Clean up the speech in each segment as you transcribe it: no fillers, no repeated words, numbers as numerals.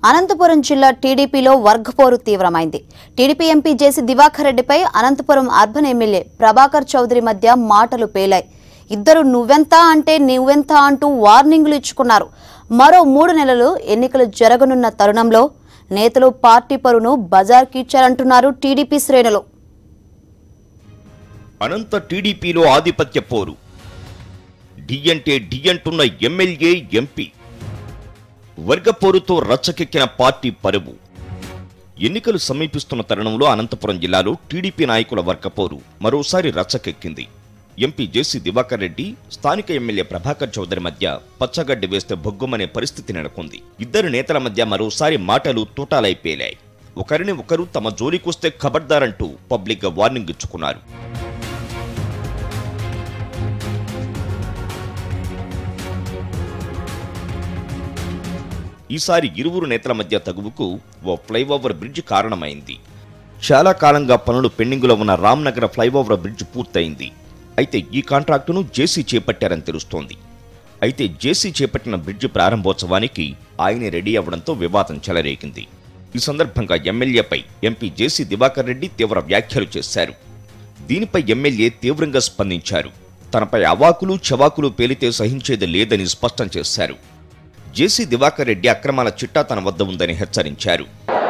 అనంతపురం జిల్లా టీడీపీలో వర్గపోరు తీవ్రమైంది. TDP MP జేసీ దివాకర్ రెడ్డిపై అనంతపురం అర్బన్ ఎమ్మెల్యే ప్రభాకర్ చౌదరి మధ్య మాటలు పేలాయి. ఇద్దరు నువ్వెంత అంటే నువ్వెంత అంటూ వార్నింగులు ఇచ్చుకున్నారు. మరో 3 నెలలు ఎన్నికలు జరగనున్న తరుణంలో నేతలు పార్టీ పరును బజార్కిచ్చారంటున్నారు టీడీపీ శ్రేణులు. అనంత టీడీపీలో ఆధిపత్య పోరు. డి అంటే డి అంటున్న ఎమ్మెల్యే ఎంపీ. వర్గపోరుతో రచ్చకెక్కిన పార్టీ పరువు. ఎన్నికలు సమీపిస్తున్న తరుణంలో అనంతపురం జిల్లాలో టీడీపీ నాయకుల వర్గపోరు మరోసారి రచ్చకెక్కింది. ఎంపీ జేసీ దివాకర్ రెడ్డి, స్థానిక ఎమ్మెల్యే ప్రభాకర్ చౌదరి మధ్య పచ్చగడ్డి వేస్తే బొగ్గుమనే పరిస్థితి నెలకొంది. ఇద్దరు నేతల మధ్య మరోసారి మాటలు తూటాలై పేలాయి. ఒకరిని ఒకరు తమ జోలికొస్తే ఖబర్దారంటూ పబ్లిక్గా వార్నింగ్ ఇచ్చుకున్నారు. ఈసారి ఇరువురు నేతల మధ్య తగువుకు ఓ ఫ్లైఓవర్ బ్రిడ్జ్ కారణమైంది. చాలా కాలంగా పనులు పెండింగులో ఉన్న రామ్నగర్ ఫ్లైఓవర్ బ్రిడ్జ్ పూర్తయింది. అయితే ఈ కాంట్రాక్టును జేసీ చేపట్టారని తెలుస్తోంది. అయితే జేసీ చేపట్టిన బ్రిడ్జ్ ప్రారంభోత్సవానికి ఆయనే రెడీ అవ్వడంతో వివాదం చెలరేగింది. ఈ సందర్భంగా ఎమ్మెల్యేపై ఎంపీ జేసీ దివాకర్ రెడ్డి తీవ్ర వ్యాఖ్యలు చేశారు. దీనిపై ఎమ్మెల్యే తీవ్రంగా స్పందించారు. తనపై అవాకులు చవాకులు పేలితే సహించేది లేదని స్పష్టం చేశారు. జేసీ దివాకర్ రెడ్డి అక్రమాల చిట్టా తన వద్ద ఉందని హెచ్చరించారు.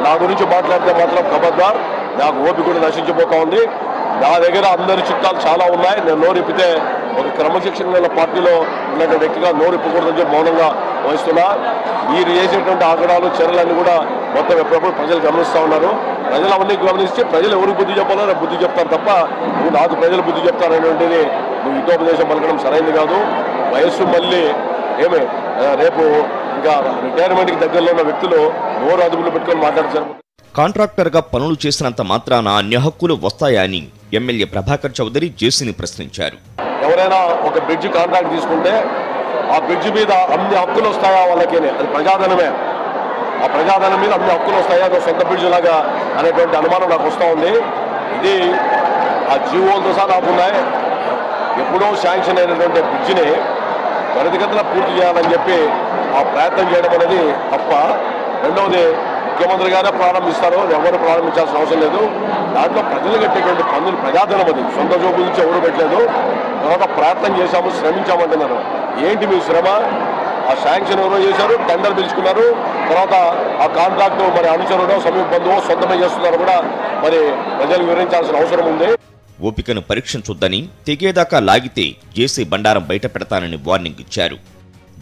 నా గురించి మాట్లాడితే మాత్రం ఖబర్దార్, నాకు ఓపిక కూడా నశించిపోతా ఉంది. నా దగ్గర అందరి చిట్టాలు చాలా ఉన్నాయి. నేను నోరిప్పితే ఒక క్రమశిక్షణ గల పార్టీలో ఉన్నటువంటి వ్యక్తిగా నోరిప్పకూడదని చెప్పి మౌనంగా వహిస్తున్నా. మీరు చేసేటువంటి ఆగడాలు చర్యలన్నీ కూడా మొత్తం ఎప్పుడప్పుడు ప్రజలు గమనిస్తూ ఉన్నారు. ప్రజలు అవన్నీ గమనిస్తే ప్రజలు ఎవరికి బుద్ధి చెప్పాలో రేపు బుద్ధి చెప్తారు తప్ప నువ్వు నాకు ప్రజలు బుద్ధి చెప్తారనేటువంటిది నువ్వు హితోపదేశం పలకడం సరైనది కాదు. వయస్సు మళ్ళీ ఏమే రేపు ఇంకా రిటైర్మెంట్కి దగ్గరలో ఉన్న వ్యక్తులు నోరు అదుపులో పెట్టుకొని మాట్లాడతారు. కాంట్రాక్టర్గా పనులు చేసినంత మాత్రాన అన్ని హక్కులు వస్తాయా అని ఎమ్మెల్యే ప్రభాకర్ చౌదరి జేసీని ప్రశ్నించారు. ఎవరైనా ఒక బ్రిడ్జ్ కాంట్రాక్ట్ తీసుకుంటే ఆ బ్రిడ్జ్ మీద అన్ని హక్కులు వస్తాయా వాళ్ళకి? అది ప్రజాధనమే. ఆ ప్రజాధనం మీద అన్ని హక్కులు వస్తాయా? అది సొంత బ్రిడ్జ్ లాగా అనేటువంటి అనుమానం నాకు వస్తూ ఉంది. ఇది ఆ జీవోలతో సహా నాకున్నాయి. ఎప్పుడో శాంక్షన్ అయినటువంటి బ్రిడ్జిని త్వరితగతిన పూర్తి చేయాలని చెప్పి ఆ ప్రయత్నం చేయడం అనేది తప్ప. రెండవది, ముఖ్యమంత్రి గారే ప్రారంభిస్తారు, ఎవరు ప్రారంభించాల్సిన అవసరం లేదు. దాంట్లో ప్రజలు కట్టేటువంటి పన్నులు ప్రజాధనం, అది సొంత జోబు నుంచి ఎవరు పెట్టలేదు. తర్వాత ప్రయత్నం చేశాము, శ్రమించామంటున్నారు. ఏంటి మీ శ్రమ? ఆ శాంక్షన్ ఎవరో చేశారు, టెండర్ పిలుచుకున్నారు, తర్వాత ఆ కాంట్రాక్టు మరి అనుచరుడో సమీప బంధువో సొంతమే చేస్తున్నారు కూడా మరి ప్రజలు వివరించాల్సిన అవసరం ఉంది. ఓపికను పరీక్షించొద్దని, తెగేదాకా లాగితే జేసీ బండారం బయట పెడతానని వార్నింగ్ ఇచ్చారు.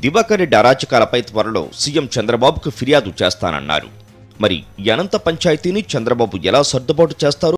దివాకర్ రెడ్డి అరాచకాలపై త్వరలో సీఎం చంద్రబాబుకు ఫిర్యాదు చేస్తానన్నారు. మరి ఈ అనంత పంచాయతీని చంద్రబాబు ఎలా సర్దుబాటు చేస్తారు?